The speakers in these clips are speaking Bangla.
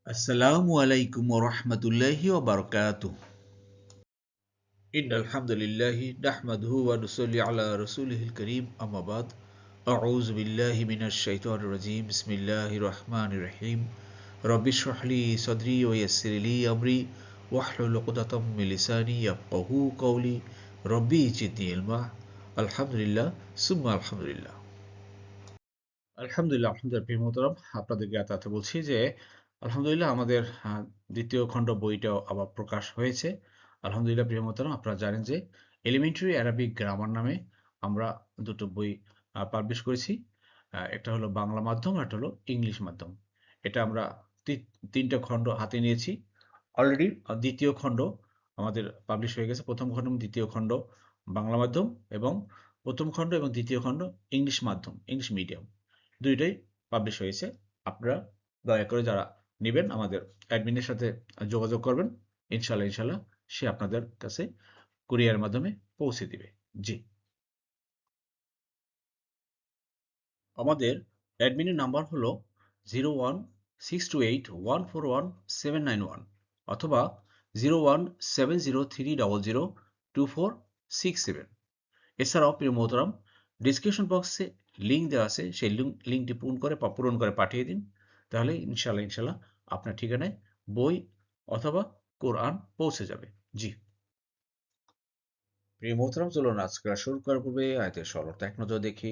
আসসালামু আলাইকুম ওয়া রাহমাতুল্লাহি ওয়া বারাকাতুহু। ইন্নাল হামদুলিল্লাহি নাহমাদুহু ওয়া নুসাল্লি আলা রাসূলিহিল কারীম আম্মা বাদ। আউযু বিল্লাহি মিনাশ শাইতানির রাজীম। বিসমিল্লাহির রাহমানির রাহিম। রব্বি ইশরাহ লি সাদরি ওয়া ইয়াসসির লি আমরি ওয়াহলুল উকদাতাম মিন লিসানি ইয়াফকাহু কওলি। রব্বি জিদনি ইলমা। আলহামদুলিল্লাহ সুম্মা আলহামদুলিল্লাহ। আলহামদুলিল্লাহ প্রিয় মোহতারাম, আপনাদেরকে এত বলছি যে আলহামদুলিল্লাহ আমাদের দ্বিতীয় খণ্ড বইটাও আবার প্রকাশ হয়েছে। আলহামদুলিল্লাহ প্রিয় মোহতারাম, আপনারা জানেন যে এলিমেন্টারি অ্যারাবিক গ্রামার নামে আমরা দুটো বই পাবলিশ করেছি। একটা হলো বাংলা মাধ্যম আর একটা হলো ইংলিশ মাধ্যম। এটা আমরা তিনটা খণ্ড হাতে নিয়েছি অলরেডি। দ্বিতীয় খণ্ড আমাদের পাবলিশ হয়ে গেছে। প্রথম খণ্ড এবং দ্বিতীয় খণ্ড বাংলা মাধ্যম, এবং প্রথম খণ্ড এবং দ্বিতীয় খণ্ড ইংলিশ মাধ্যম, ইংলিশ মিডিয়াম, দুইটাই পাবলিশ হয়েছে। আপনারা দয়া করে যারা নেবেন আমাদের অ্যাডমিনের সাথে যোগাযোগ করবেন। ইনশাল্লাহ ইনশাল্লাহ সে আপনাদের কাছে কুরিয়ার মাধ্যমে পৌঁছে দিবে। জি, আমাদের অ্যাডমিনের নাম্বার হলো 0162814171 অথবা 0170300247। এছাড়াও প্রিয় মোহতারাম, ডিসক্রিপশন বক্সে লিঙ্ক দেওয়া আছে, সেই লিঙ্কটি পূরণ করে পাঠিয়ে দিন। তাহলে ইনশাল্লাহ ইনশাল্লাহ আপনার ঠিকানায় বই অথবা কোরআন পৌঁছে যাবে। জি, প্রিয় মোহতারাম, চলুন আজকে শুরু করার পূর্বে আয়াতের সরলতা এক নজর দেখি।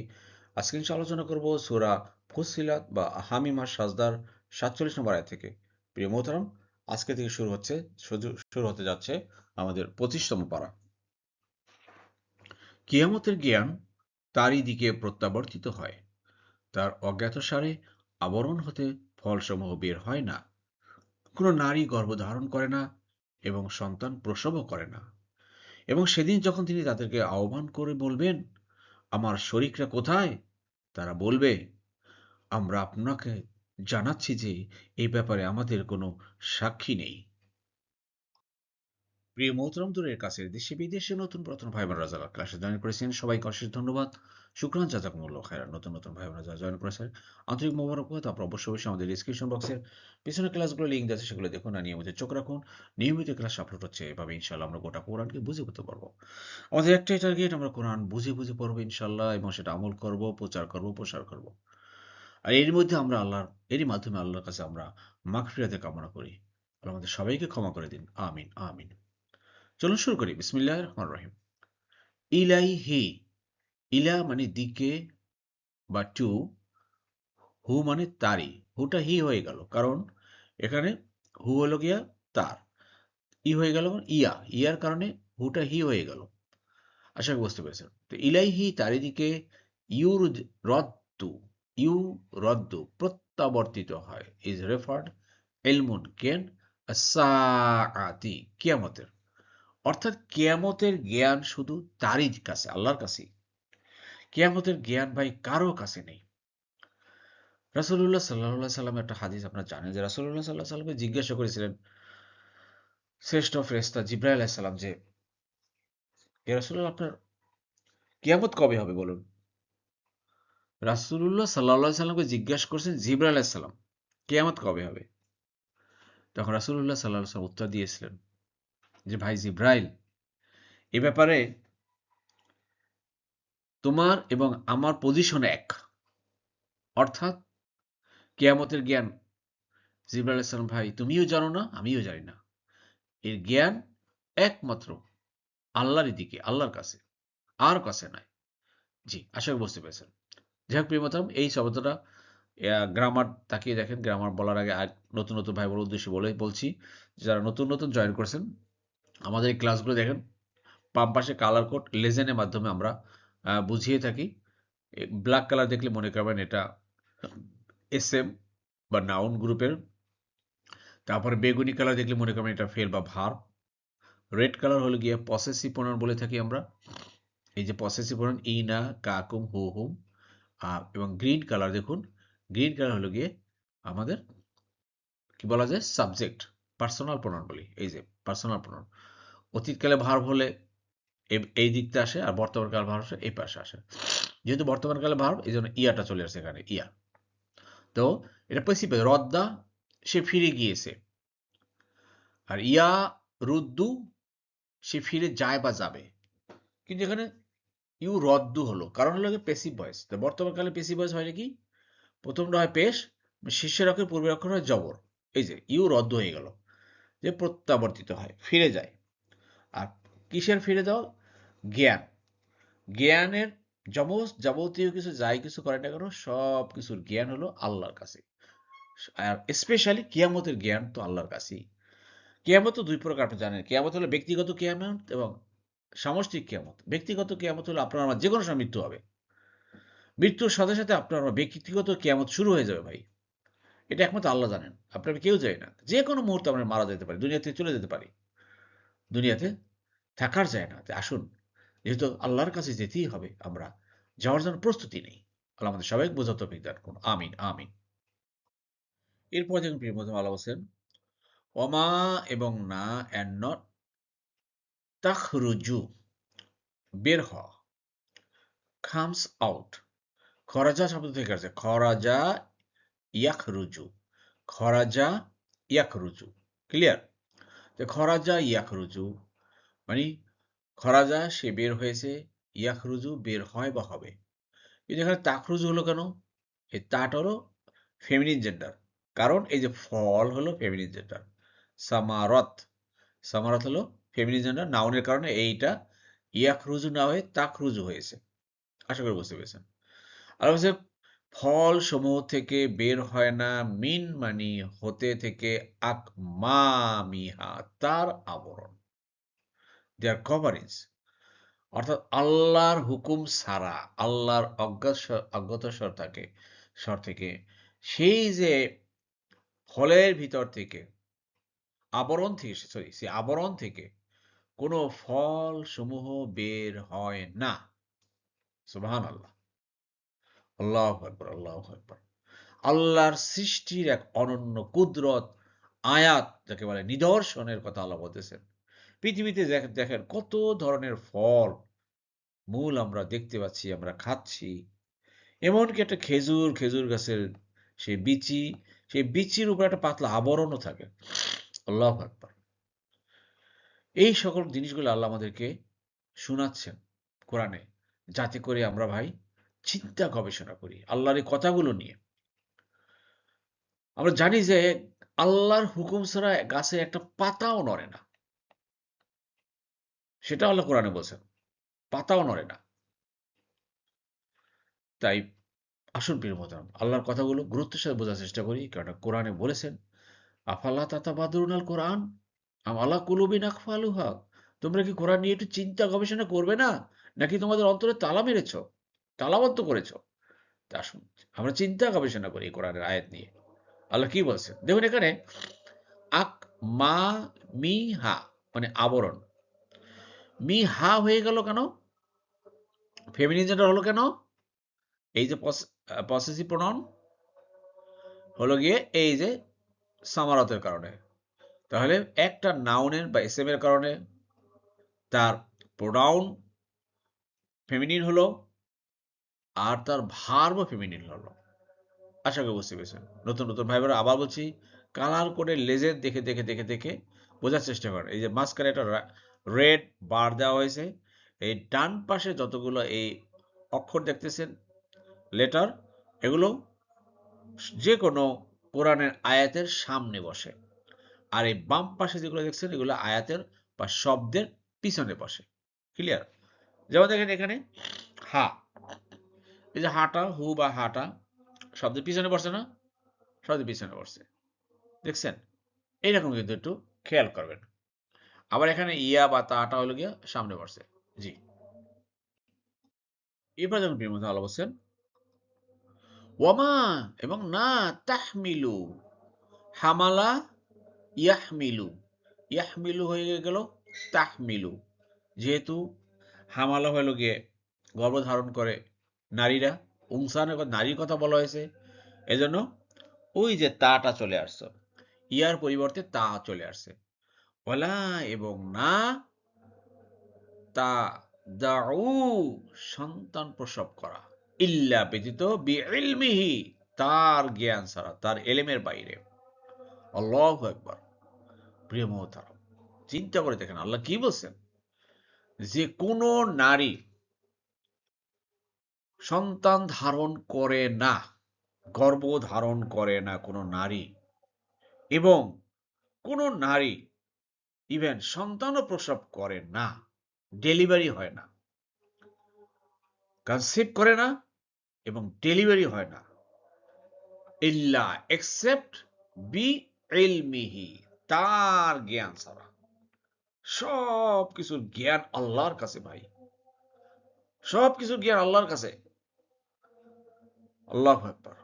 আজকে আলোচনা করব সূরা ফুসসিলাত বা হামিমা সাজদার 47 নম্বর আয়াত থেকে। প্রিয় মোহতারাম, আজকে থেকে শুরু হতে যাচ্ছে আমাদের 25তম পারা। কিয়ামতের জ্ঞান তারই দিকে প্রত্যাবর্তিত হয়, তার অজ্ঞাতসারে আবরণ হতে ফলসমূহ বের হয় না। কোনো নারী গর্ভধারণ করে না এবং সন্তান প্রসবও করে না। এবং সেদিন যখন তিনি তাদেরকে আহ্বান করে বলবেন, আমার শরীকরা কোথায়? তারা বলবে, আমরা আপনাকে জানাচ্ছি যে এই ব্যাপারে আমাদের কোনো সাক্ষী নেই। প্রিয় মোহতরম, দূরের কাছের দেশে বিদেশে নতুন পুরাতন ভাই বোনেরা যারা ক্লাসে জয়েন করেছেন সবাইকে অশেষ ধন্যবাদ। শুকরান, জাযাকুমুল্লাহ খাইরান। নতুন ভাই বোনেরা যারা জয়েন করেছেন আন্তরিক মোবারকবাদ। আপনারা অবশ্যই আমাদের ডিসক্রিপশন বক্সের পিছনে ক্লাসগুলো লিঙ্ক আছে, সেগুলো দেখুন আর নিয়মিত চোখ রাখুন। নিয়মিত ক্লাস আপলোড হচ্ছে, এভাবে ইনশাল্লাহ আমরা গোটা কোরআনকে বুঝে করতে পারবো। আমাদের একটাই টার্গেট, আমরা কোরআন বুঝে পড়বো ইনশাল্লাহ, এবং সেটা আমল করব, প্রচার করব, প্রসার করব। আর এর মধ্যে এরই মাধ্যমে আল্লাহর কাছে আমরা মাগফিরাতের কামনা করি। আল্লাহ আমাদের সবাইকে ক্ষমা করে দিন, আমিন আমিন। চলুন শুরু করি। বিসমিল্লাহির রহমানির রহিম। ইলাইহি, ইলা মানে দিকে বা টু, হু মানে তারই। হুটা হি হয়ে গেল, কারণ এখানে হু হলো গিয়া তার, ই হয়ে গেল ইয়া, ইয়ার কারণে হুটা হি হয়ে গেল। আশা করি বুঝতে পেরেছেন। তো ইলাইহি তারই দিকে, ইউর রদ্দু, ইউ রদ্দু প্রত্যাবর্তিত হয়, ইজ রেফার্ড এলমুন জ্ঞান, আতি কিয়ামতের। অর্থাৎ কিয়ামতের জ্ঞান শুধু তারই কাছে, আল্লাহর কাছেই। কিয়ামতের জ্ঞান ভাই কারো কাছে নেই। রাসূলুল্লাহ সাল্লাল্লাহু সাল্লাম, একটা হাদিস আপনারা জানেন যে রাসূলুল্লাহ সাল্লাল্লাহু সাল্লামকে জিজ্ঞাসা করেছিলেন শ্রেষ্ঠ ফেরেশতা জিবরাইল আলাইহিস সালাম যে, হে রাসূলুল্লাহ, আপনার কিয়ামত কবে হবে বলুন? রাসূলুল্লাহ সাল্লাল্লাহু সাল্লামকে জিজ্ঞাসা করছেন জিবরাইল আলাইহিস সালাম, কিয়ামত কবে হবে? তখন রাসূলুল্লাহ সাল্লাল্লাহু সাল্লাম উত্তর দিয়েছিলেন যে, ভাই জিবরাইল, এ ব্যাপারে তোমার এবং আমার পজিশন এক। অর্থাৎ কিয়ামতের জ্ঞান, জিবরাইল আলাইহিস সালাম ভাই, তুমিও জানো না, আমিও জানি না। এর জ্ঞান একমাত্র আল্লাহরই দিকে, আল্লাহর কাছে, আর কাছে নাই। জি, আশা করি বুঝতে পেরেছেন। যাই হোক প্রিয় মোহতারাম, এই শব্দটা গ্রামার তাকিয়ে দেখেন। গ্রামার বলার আগে নতুন ভাই বোনের উদ্দেশ্যে বলছি, যারা নতুন জয়েন করেছেন আমাদের এই ক্লাসগুলো দেখেন। বাম পাশে কালার কোড লেজেনের মাধ্যমে আমরা বুঝিয়ে থাকি। ব্ল্যাক কালার দেখলে মনে করবেন এটা এসএম বা নাউন গ্রুপের। তারপরে বেগুনি কালার দেখলে মনে করবেন এটা ফেল বা ভার্ব। রেড কালার হলো গিয়ে পসেসিভ প্রনাউন বলে থাকি আমরা। এই যে পসেসিভ প্রনাউন, ইনা, কাকুম, হু হুম। এবং গ্রিন কালার দেখুন, গ্রিন কালার হলো গিয়ে আমাদের কি বলা যায়, সাবজেক্ট, পার্সোনাল প্রনাউন বলি। এই যে পার্সোনাল প্রনাউন, অতীতকালে ভার্ব হলে এই দিকতে আসে, আর বর্তমানকাল ভার্ব আসে এই পাশে আসে। যেহেতু বর্তমানকালে ভার্ব, এই জন্য ইয়াটা চলে আসে এখানে, ইয়া। তো এটা পসিবল রদ্দা, সে ফিরে গিয়েছে, আর ইয়া রুদ্দু সে ফিরে যায় বা যাবে। কিন্তু এখানে ইউ রদ্দু হলো, কারণ হলো পেসিভ ভয়েস। তো বর্তমান কালে পেসিভ ভয়েস হয় নাকি, প্রথমটা হয় পেশ, শীর্ষের অক্ষর পূর্বের অক্ষর হয় জবর। এই যে ইউ রদ্দ হয়ে গেল, যে প্রত্যাবর্তিত হয়, ফিরে যায়। আর কিসের ফিরে যাও? জ্ঞান। জ্ঞানের যাবতীয় কিছু যাই কিছু করে না কেন, সব কিছুর জ্ঞান হলো আল্লাহর কাছে। আর স্পেশালি কিয়ামতের জ্ঞান তো আল্লাহর কাছেই। কিয়ামত তো দুই প্রকার, আপনি জানেন। কিয়ামত হলো ব্যক্তিগত কিয়ামত এবং সামষ্টিক কিয়ামত। ব্যক্তিগত কিয়ামত হলো আপনার আমার যে কোনো সময় মৃত্যু হবে, মৃত্যুর সাথে সাথে আপনার আমার ব্যক্তিগত কিয়ামত শুরু হয়ে যাবে ভাই। এটা একমাত্র আল্লাহ জানেন, আপনার কেউ জানে না। যে কোনো মুহূর্তে আমরা মারা যেতে পারি, দুনিয়া থেকে চলে যেতে পারি, দুনিয়াতে থাকার যায় না। আসুন, যেহেতু আল্লাহর কাছে যেতেই হবে, আমরা যাওয়ার জন্য প্রস্তুতি নেই। আল্লাহ আমাদের সবাই বোঝা তৌফিক দান করুন, আমিন আমিন। এরপর দেখুন প্রিয় বন্ধু, আল্লাহ বলছেন ওমা এবং না, অ্যান্ড নট, তাখরুজু বের হওয়া, খামস আউট। খরাজা শব্দ থেকে আসছে, খরাজা ইয়াখরুজু, খরাজা ইয়াখরুজু, ক্লিয়ার? তো খরাজা ইয়াখরুজু মানে খরাজা সে বের হয়েছে, ইয়াখরুজু বের হয় বা হবে। কিন্তু এখানে তাখরুজু হলো কেন? এই তাটা হলো ফেমিনিন জেন্ডার, কারণ এই যে ফল হলো ফেমিনিন জেন্ডার। সামারত, সামারত হলো ফেমিনিন জেন্ডার, নাউনের কারণে এইটা ইয়াখরুজু না হয়ে তাখরুজু হয়েছে। আশা করি বুঝতে পেরেছেন। আর হচ্ছে ফল সমূহ থেকে বের হয় না, মিন মানি হতে থেকে, আকমামিহা তার আবরণ, দেয়ার কভারিংস। অর্থাৎ আল্লাহর হুকুম ছাড়া, আল্লাহর অজ্ঞাত স্বর থেকে সেই যে ফলের ভিতর থেকে, আবরণ থেকে, সরি সে আবরণ থেকে কোনো ফল সমূহ বের হয় না। সুবহানাল্লাহ, আল্লাহু আকবার, আল্লাহু আকবার। আল্লাহর সৃষ্টির এক অনন্য কুদরত, আয়াত যাকে বলে, নিদর্শনের কথা আল্লাহ বলতেছেন। পৃথিবীতে দেখেন কত ধরনের ফল মূল আমরা দেখতে পাচ্ছি, আমরা খাচ্ছি। এমনকি একটা খেজুর গাছের সেই বিচি, সেই বিচির উপর একটা পাতলা আবরণও থাকে। আল্লাহু আকবার। এই সকল জিনিসগুলো আল্লাহ আমাদেরকে শোনাচ্ছেন কোরআনে, যাতে করে আমরা ভাই চিন্তা গবেষণা করি আল্লাহর এই কথাগুলো নিয়ে। আমরা জানি যে আল্লাহর হুকুম ছাড়া গাছে একটা পাতাও নড়ে না, সেটা আল্লাহ কোরআনে বলছেন, পাতাও নড়ে না। তাই আসুন প্রিয় মোহতারাম, আল্লাহর কথাগুলো গুরুত্বের সাথে বোঝার চেষ্টা করি, কারণ কোরআনে বলেছেন আফাল্লাহ তাতাবাদুরুন আল কোরআন আম আলা কুলুবিন আকফালুহা। তোমরা কি কোরআন নিয়ে একটু চিন্তা গবেষণা করবে না, নাকি তোমাদের অন্তরে তালা মেরেছ, তালাবদ্ধ করেছ? তা আসুন আমরা চিন্তা গবেষণা করি এই কোরআনের আয়াত নিয়ে। আল্লাহ কি বলছেন দেখুন এখানে, আক মা মি হা মানে আবরণ। মি হা হয়ে গেল কেন, ফেমিনিন জেন্ডার হলো কেন? এই যে পসেসিভ প্রোনাউন হলো গিয়ে এই যে সামারতের কারণে। তাহলে একটা নাউনের বা এসএম এর কারণে তার প্রোনাউন ফেমিনিন হলো, আর তার ভার্বও ফেমিনিন হলো। আশা করি বুঝতে পেরেছেন। নতুন নতুন ভাই বোনেরা, আবার বলছি, কালার কোডের লেজের দেখে দেখে দেখে দেখে বোঝার চেষ্টা করেন। এই যে মাঝখানে একটা রেড বার দেওয়া হয়েছে, এই ডান পাশে যতগুলো এই অক্ষর দেখতেছেন, লেটার, এগুলো যে কোনো কোরআনের আয়াতের সামনে বসে। আর এই বাম পাশে যেগুলো দেখছেন, এগুলো আয়াতের বা শব্দের পিছনে বসে। ক্লিয়ার? যেমন দেখেন এখানে হা, এই যে হাটা, হু বা হাটা শব্দের পিছনে বসে না, শব্দের পিছনে বসছে, দেখছেন? এইরকম কিন্তু একটু খেয়াল করবেন। আবার এখানে ইয়া বা তাটা হলো গিয়া সামনে বসছে। জি। এবার যখন প্রিয় আল্লাহ বলছেন ওয়ামা এবং না, তাহমিলু, হামালা ইয়াহমিলু, ইয়াহমিলু হয়ে গেল তাহমিলু। যেহেতু হামালা হলো গিয়ে গর্ভধারণ করে নারীরা, উনসানের নারীর কথা বলা হয়েছে, এজন্য ওই যে তাটা চলে আসছে, ইয়ার পরিবর্তে তা চলে আসছে। ওয়ালা এবং না, তা দাউ সন্তান প্রসব করা, ইল্লা ব্যতীত বিইলমিহি তার জ্ঞান ছাড়া, তার এলেমের বাইরে। আল্লাহু আকবার। প্রিয় মোহতারাম, চিন্তা করে দেখেন আল্লাহ কি বলছেন, যে কোনো নারী সন্তান ধারণ করে না, গর্ভ ধারণ করে না কোনো নারী, এবং কোনো নারী ইভেন সন্তানও প্রসব করে না, ডেলিভারি হয় না, কনসিভ করে না এবং ডেলিভারি হয় না, ইল্লা এক্সেপ্ট বি ইলমিহি, তার জ্ঞান ছাড়া। সব কিছুর জ্ঞান আল্লাহর কাছে ভাই, সব কিছুর জ্ঞান আল্লাহর কাছে। আল্লাহু আকবার।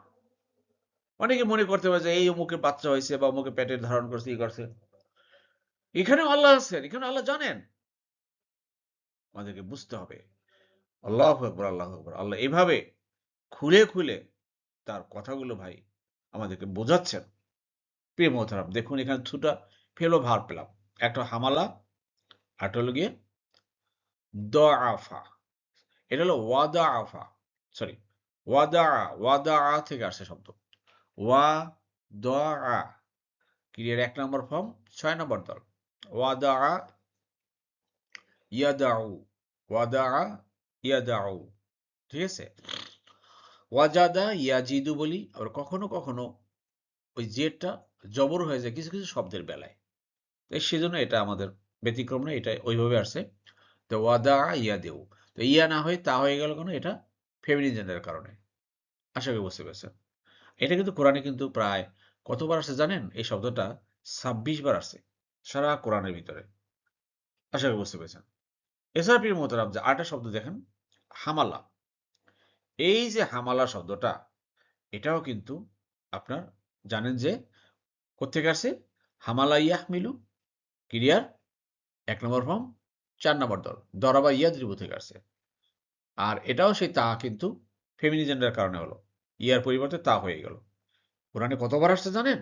অনেকে মনে করতে পারে যে এই অমুকের বাচ্চা হয়েছে বা অমুকের পেটের ধারণ করছে, ই করছে, এখানেও আল্লাহ আছেন, এখানে আল্লাহ জানেন। আমাদেরকে বুঝতে হবে। আল্লাহু আকবার, আল্লাহু আকবার। আল্লাহ এভাবে খুলে খুলে তার কথাগুলো ভাই আমাদেরকে বোঝাচ্ছেন। প্রিয় মোহতারাম, দেখুন এখানে দুটা ফেলো ভার পেলাম, একটা হামালা, আরটা হলো গিয়ে দআফা। এটা হলো ওয়াদা আফা, সরি, ওয়াদা, ওয়াদা থেকে আসছে শব্দ। ওয়া দআ, ক্রিয়ার ১ নম্বর ফর্ম ৬ নম্বর দল। ওয়াদা ইয়াদাউ, ওয়াদা ইয়াদাউ, ঠিক আছে? ওয়াজাদা ইয়াজিদু বলি, আবার কখনো কখনো ওই জেরটা জবর হয়ে যায় কিছু কিছু শব্দের বেলায়। তাই সেজন্য এটা আমাদের ব্যতিক্রম নয়, এটা ওইভাবে আসছে। তো ওয়াদা ইয়া দেউ, তো ইয়া না হয়ে তা হয়ে গেল কেন? এটা ফেমিনিন জেন্ডারের কারণে। আশা করি বুঝতে পেরেছেন। এটা কিন্তু কোরআনে কিন্তু প্রায় কতবার আসছে জানেন? এই শব্দটা ২৬ বার আসছে সারা কোরআনের ভিতরে। আশা করি বুঝতে পেরেছেন। এছাড়া প্রিয় মোহতারাম, যে আরেকটা শব্দ দেখেন, হামালা। এই যে হামালা শব্দটা, এটাও কিন্তু আপনার জানেন যে কোত্থেকে আসছে? হামালা ইয়াহমিলু, ক্রিয়ার ১ নম্বর ফর্ম ৪ নম্বর দল, দরাবা ইয়াদরিবু থেকে আসছে। আর এটাও সেই তা কিন্তু ফেমিনিজেন্ডার কারণে হলো, ইয়ার পরিবর্তে তা হয়ে গেল। কোরআনে কতবার আসছে জানেন?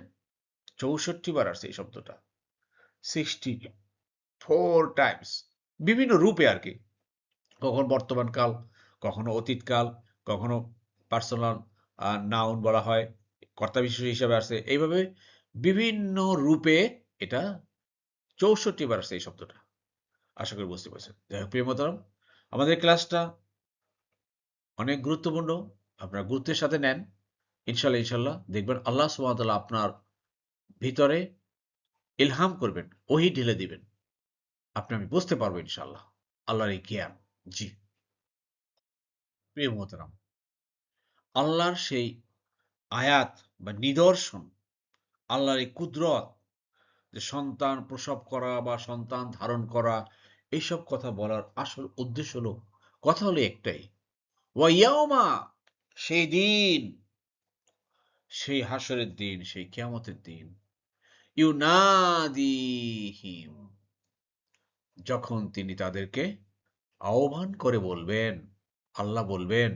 ৬৪ বার আসছে এই শব্দটা, 64 টাইমস, বিভিন্ন রূপে আর কি। কখনো বর্তমান কাল, কখনো অতীতকাল, কখনো পার্সোনাল নাউন বলা হয়, কর্তা বিশেষ্য হিসাবে আসছে, এইভাবে বিভিন্ন রূপে এটা ৬৪ বার আসছে এই শব্দটা। আশা করি বুঝতে পারছেন। যাই হোক প্রিয় মোহতারাম, আমাদের ক্লাসটা অনেক গুরুত্বপূর্ণ, আপনারা গুরুত্বের সাথে নেন। ইনশাল্লাহ ইনশাল্লাহ দেখবেন আল্লাহ সুবহানাহু ওয়া তাআলা আপনার ভিতরে ইলহাম করবেন, ওহী ঢেলে দিবেন, আমি বুঝতে পারবো ইনশাল্লাহ আল্লাহর এই জ্ঞান। জি প্রিয় মোহতারাম, আল্লাহর সেই আয়াত বা নিদর্শন, আল্লাহর এই কুদরত, যে সন্তান প্রসব করা বা সন্তান ধারণ করা, এইসব কথা বলার আসল উদ্দেশ্য হলো, কথা হলো একটাই, ওয়া ইয়াউমা, সেই দিন, সেই হাসরের দিন, সেই কিয়ামতের দিন, ইউনাদিহিম, যখন তিনি তাদেরকে আহ্বান করে বলবেন, আল্লাহ বলবেন,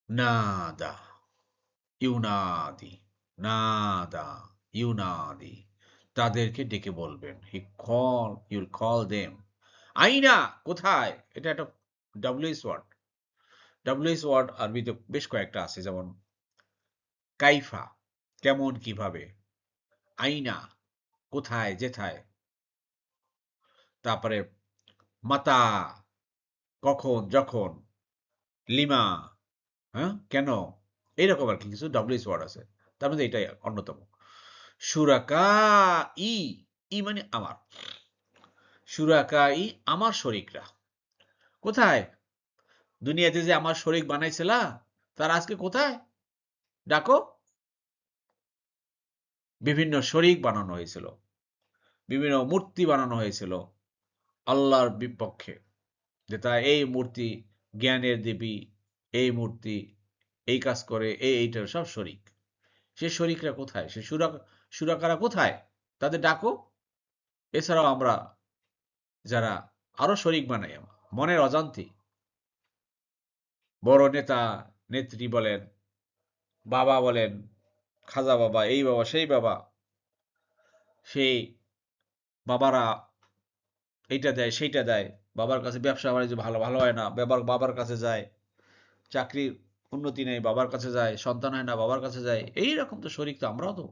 নাদা, ইউনাদি, নাদা, ইউনাদি, তাদেরকে ডেকে বলবেন, ইউল কল দেম, আইনা, কোথায়? এটা একটা ডাব্লিউএস ওয়ার্ড। ডাব্লিউএস ওয়ার্ড আরবিতে বেশ কয়েকটা আছে, যেমন কাইফা, কেমন, কিভাবে, আইনা, কোথায়, যেথায়, তারপরে মাতা, কখন, যখন, লিমা, হ্যাঁ, কেন, এইরকম আর কি কিছু ডাব্লিউএস ওয়ার্ড আছে, তার মধ্যে এটাই অন্যতম। সুরাকা ই, ই মানে আমার, সুরাকা ই, আমার শরিকরা, কোথায়? দুনিয়াতে যে আমার শরিক বানাইছিলা, তারা আজকে কোথায়? ডাকো। বিভিন্ন শরিক বানানো হয়েছিল, বিভিন্ন মূর্তি বানানো হয়েছিল আল্লাহর বিপক্ষে, যে তা এই মূর্তি জ্ঞানের দেবী, এই মূর্তি এই কাজ করে, এইটার সব শরিক। সে শরিকরা কোথায়? সে সুরাকারা কোথায়? তাদের ডাকো। এছাড়াও আমরা যারা আরো শরিক বানাই মনের অজান্তে, বড় নেতা নেত্রী বলেন, বাবা বলেন, খাজা বাবা, এই বাবা, সেই বাবা, সেই বাবারা এইটা দেয় সেইটা দেয়, বাবার কাছে ব্যবসা বাণিজ্য ভালো ভালো হয় না, বাবার কাছে যায়, চাকরির উন্নতি নেই, বাবার কাছে যায়, সন্তান হয় না, বাবার কাছে যায়, এইরকম তো শরিক তো আমরাও তো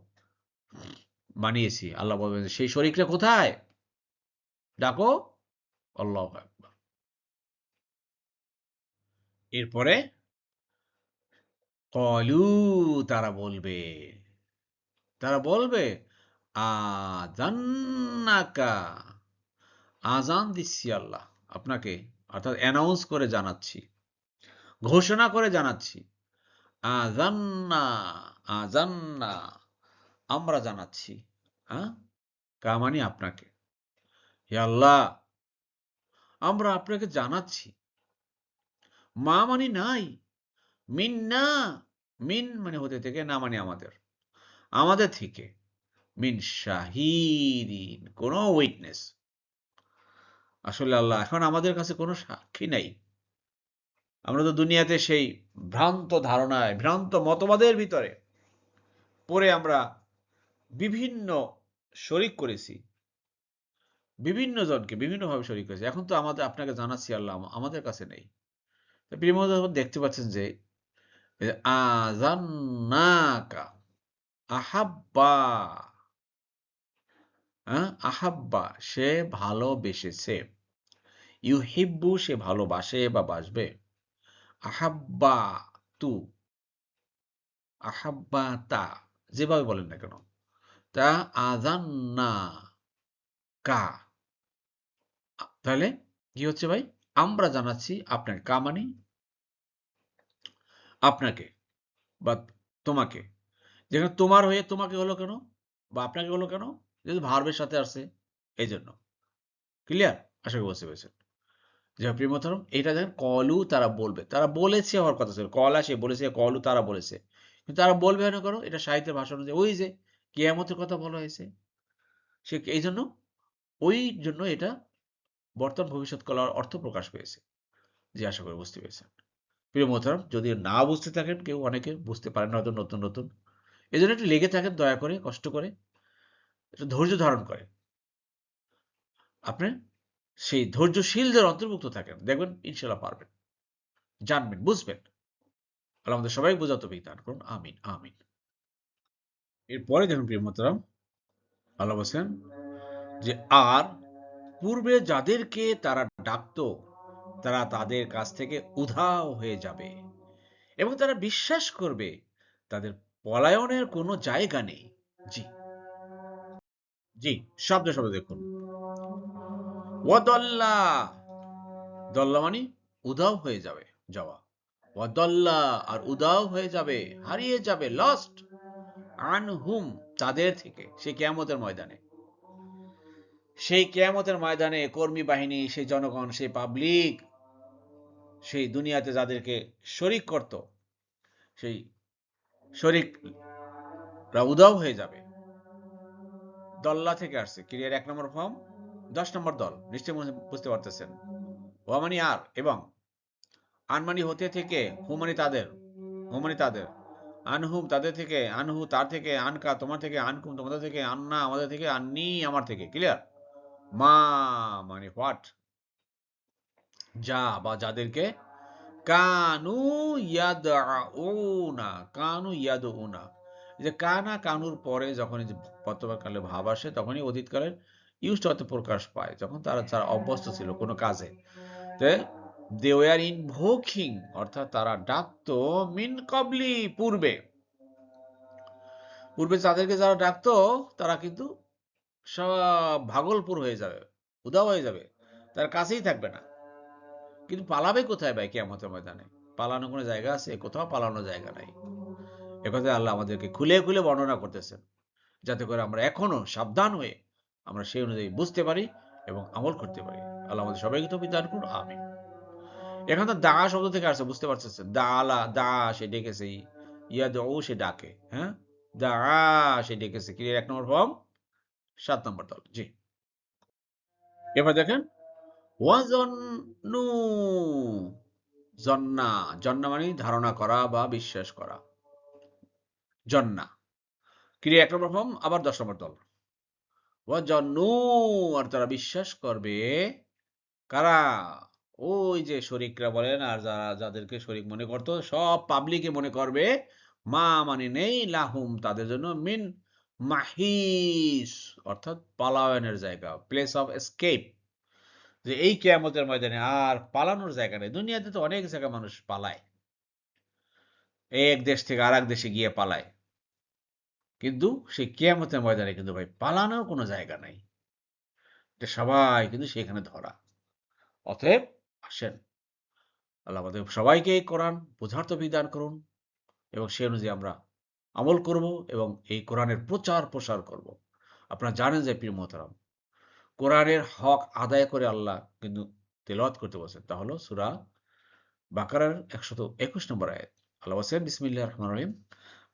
বানিয়েছি। আল্লাহ বলবেন সেই শরীকরা কোথায়? ডাকো, আল্লাহু আকবার। এরপরে ক্বালু তারা বলবে আযান্নাকা, আযান দিচ্ছি আল্লাহ আপনাকে, অর্থাৎ অ্যানাউন্স করে জানাচ্ছি, ঘোষণা করে জানাচ্ছি। আযান্না, আযান্না আমরা জানাচ্ছি। হ্যাঁ? কা মানে আপনাকে। হে আল্লাহ, আমরা আপনাকে জানাচ্ছি। মা মানে নাই, মিন না, মিন মানে হতে থেকে, না মানে আমাদের, আমাদের থেকে, মিন শাহিদিন কোনো উইটনেস। আসলে আল্লাহ এখন আমাদের কাছে কোনো সাক্ষী নাই। আমরা তো দুনিয়াতে সেই ভ্রান্ত ধারণায়, ভ্রান্ত মতবাদের ভিতরে পড়ে আমরা বিভিন্ন শরিক করেছি। বিভিন্ন জনকে বিভিন্নভাবে শরিক করেছি। এখন তো আমাদের আপনাকে জানাচ্ছি আল্লাহ আমাদের কাছে নেই। তো প্রিয় বন্ধু দেখতে পাচ্ছেন যে আযান্নাকা আহাব্বা, হ্যাঁ? আহাব্বা সে ভালোবেসেছে। ইউহিব্বু সে ভালোবাসে বা বাসবে। আহাব্বা তু, আহাব্বা তা, যেভাবে বলেন না কেন। তা আযান্না কা, তাহলে কি হচ্ছে ভাই? আমরা জানাচ্ছি আপনাকে। কা মানে আপনাকে বা তোমাকে। যেখানে তোমার হয়ে তোমাকে হলো কেন? বা আপনাকে হলো কেন? যেহেতু ভার্বের সাথে আসছে এইজন্য। ক্লিয়ার? আশা করি বুঝতে পেরেছেন। যে প্রিয় মোহতারাম এটা দেখেন কলু তারা বলবে। তারা বলেছে হওয়ার কথা ছিল। কলা সে বলেছে, কলু তারা বলেছে। কিন্তু তারা বলবে না কেন? এটা সাহিত্যের ভাষা অনুযায়ী ওই যে কিয়ামতের কথা বলা হয়েছে। সে এইজন্য ওই জন্য এটা বর্তমান ভবিষ্যৎ কালের অর্থ প্রকাশ পেয়েছে। জি, আশা করি বুঝতে পেরেছেন। প্রিয় মোহতারাম যদি না বুঝতে থাকেন কেউ, অনেকে বুঝতে পারেন হয়তো নতুন, নতুন। এজন্য একটু লেগে থাকেন দয়া করে, কষ্ট করে। একটু ধৈর্য ধারণ করে। আপনি সেই ধৈর্যশীলদের অন্তর্ভুক্ত থাকেন। দেখবেন ইনশাআল্লাহ পারবেন। জানবেন, বুঝবেন। আল্লাহ আমাদের সবাইকে বোঝার তৌফিক দান করুন। আমিন, আমিন। এরপরে দেখুন প্রিয় মোহতারাম, আল্লাহ বলছেন যে আর পূর্বে যাদেরকে তারা ডাকতো তারা তাদের কাছ থেকে উধাও হয়ে যাবে এবং তারা বিশ্বাস করবে তাদের পলায়নের কোনো জায়গা নেই। জি, জি, শব্দে শব্দে দেখুন। ওয়াদাল্লা, দল্লা মানে উধাও হয়ে যাবে, যাওয়া। ওয়াদাল্লা আর উধাও হয়ে যাবে, হারিয়ে যাবে, লস্ট, আনহুম তাদের থেকে, সেই কিয়ামতের ময়দানে। সেই কিয়ামতের ময়দানে কর্মী বাহিনী, সেই জনগণ, সেই পাবলিক, সেই দুনিয়াতে যাদেরকে শরিক করত, সেই শরিকরা উধাও হয়ে যাবে। দল্লা থেকে আসছে, ক্রিয়ার ১ নম্বর ফর্ম ১০ নম্বর দল, নিশ্চয়ই বুঝতে পারতেছেন। ওয়ামানি আর, এবং আনমানি হতে থেকে, হুমানি তাদের, হুমানি তাদের, আনহুম তাদের থেকে, আনহু তার থেকে, আনকা তোমার থেকে, আনকুম তোমাদের থেকে, আন্না আমাদের থেকে, আন্নি আমার থেকে। ক্লিয়ার? মা মানে হোয়াট, যা বা যাদেরকে কানু ইয়াদউনা, কানু ইয়াদউনা, যে কানা কানুর পরে যখন এই যে বর্তমানকালে ভাব আসে তখনই অতীতকালের ইউজড অর্থে প্রকাশ পায়, যখন তারা যারা অভ্যস্ত ছিল কোনো কাজে। দে ওয়ার ইনভোকিং, অর্থাৎ তারা ডাকতো মিন কবলি পূর্বে, পূর্বে যাদেরকে যারা ডাকতো তারা কিন্তু সব ভাগলপুর হয়ে যাবে, উধাও হয়ে যাবে, তার কাছেই থাকবে না। কিন্তু পালাবে কোথায় ভাই কিয়ামতের ময়দানে? পালানোর কোনো জায়গা আছে? কোথাও পালানোর জায়গা নাই। একথায় আল্লাহ আমাদেরকে খুলে খুলে বর্ণনা করতেছেন, যাতে করে আমরা এখনো সাবধান হয়ে আমরা সেই অনুযায়ী বুঝতে পারি এবং আমল করতে পারি। আল্লাহ আমাদের সবাইকে তৌফিক দান করুন। আমিন। এখানে তো দা শব্দ থেকে আসছে, বুঝতে পারতেছেন। দা আলা, দা সে ডেকেছে, ইয়াদউ সে ডাকে, হ্যাঁ? দা সে ডেকেছে, ক্রিয়ার ১ নম্বর ফর্ম ৭ নম্বর দল। জি। এবার দেখেন ওয়াজন্নু, জন্না, জন্না মানে ধারণা করা বা বিশ্বাস করা। জন্না ক্রিয়া ১ নম্বর ফর্ম আবার ১০ নম্বর দল। ওয়াজন্নু আর তারা বিশ্বাস করবে, কারা? ওই যে শরিকরা বলেন আর যারা যাদেরকে শরিক মনে করতো সব পাবলিকে মনে করবে, মা মানে নেই, লাহুম তাদের জন্য, মিন মাহিস অর্থাৎ পালায়নের জায়গা, প্লেস অফ এস্কেপ। যে এই কিয়ামতের ময়দানে আর পালানোর জায়গা নেই। দুনিয়াতে তো অনেক জায়গায় মানুষ পালায়, এক দেশ থেকে আর এক দেশে গিয়ে পালায়, কিন্তু সেই কিয়ামতের ময়দানে কিন্তু ভাই পালানোর কোনো জায়গা নাই। এটা সবাই কিন্তু সেখানে ধরা। অতএব আসেন, আল্লাহ আমাদের সবাইকে এই কোরআন বোঝার তৌফিক দান করুন এবং সে অনুযায়ী আমরা আমল করব এবং এই কোরআনের প্রচার প্রসার করব। আপনারা জানেন যে প্রিয় মোহতারাম, কোরআনের হক আদায় করে আল্লাহ কিন্তু তেলাওয়াত করতে বলছেন। তা হলো সূরা বাকারার ১২১ নম্বর আয়াত। আল্লাহ বলছেন বিসমিল্লাহির রহমানির রহিম,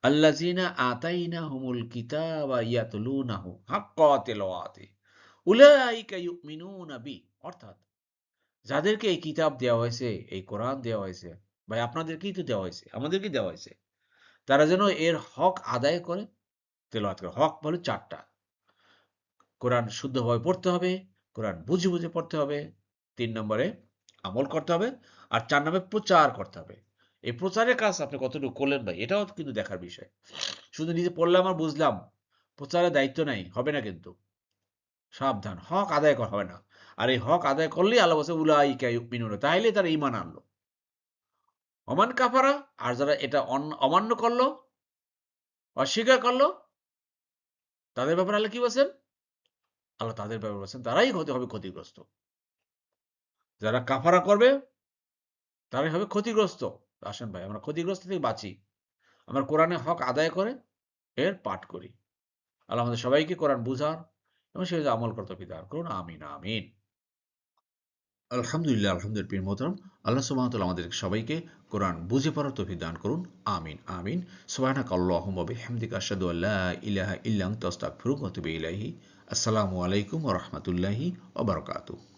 আল্লাযীনা আতাইনাহুমুল কিতাবা ইয়াতলুনাহু হাক্কা তিলাওয়াতি উলাইকা ইউমিনুনা বি। অর্থাৎ যাদেরকে এই কিতাব দেওয়া হয়েছে, এই কোরআন দেওয়া হয়েছে, ভাই আপনাদেরকেই তো দেওয়া হয়েছে, আমাদেরকেই দেওয়া হয়েছে, তারা যেন এর হক আদায় করে তেলাওয়াত করে। হক বলে ৪ টা। কোরআন শুদ্ধভাবে পড়তে হবে, কোরআন বুঝে, বুঝে পড়তে হবে। ৩ নম্বরে আমল করতে হবে। আর ৪ নম্বরে প্রচার করতে হবে। এই প্রচারের কাজ আপনি কতটুকু করলেন ভাই, এটাও কিন্তু দেখার বিষয়। শুধু নিজে পড়লাম আর বুঝলাম, প্রচারের দায়িত্ব নাই, হবে না কিন্তু। সাবধান, হক আদায় করা হবে না। আর এই হক আদায় করলেই আল্লাহ বলছে উলাইকা ইউমিনুনা, তাইলে তারা ঈমান আনলো। ওমান কাফারা, আর যারা এটা অমান্য করলো, অস্বীকার করলো, তাদের ব্যাপারে আল্লাহ কি বলছেন? আল্লাহ তাদের ব্যাপারে বলছেন তারাই হতে হবে ক্ষতিগ্রস্ত। যারা কাফারা করবে তারাই হবে ক্ষতিগ্রস্ত। আসেন ভাই আমরা ক্ষতিগ্রস্ত থেকে বাঁচি, আমরা কোরআনের হক আদায় করে এর পাঠ করি। আল্লাহ আমাদের সবাইকে কোরআন বুঝার এবং সে আমল করতে তৌফিক দান করুন। আমিন আমিন। আলহামদুলিল্লাহ, আলহামদুলিল্লাহ প্রিয় মোহতারাম, আল্লাহ সুবহানাহু ওয়া তাআলা আমাদের সবাইকে কোরআন বুঝে পড়ার তৌফিক দান করুন। আমিন আমিন। সুবহানাকা আল্লাহুম্মা ওয়া বিহামদিকা আশহাদু আল্লা ইলাহা ইল্লা আনতা আস্তাগফিরুকা ওয়া আতুবু ইলাইহি। আসসালামু আলাইকুম ওয়া রাহমাতুল্লাহি ওয়া বারাকাতুহু।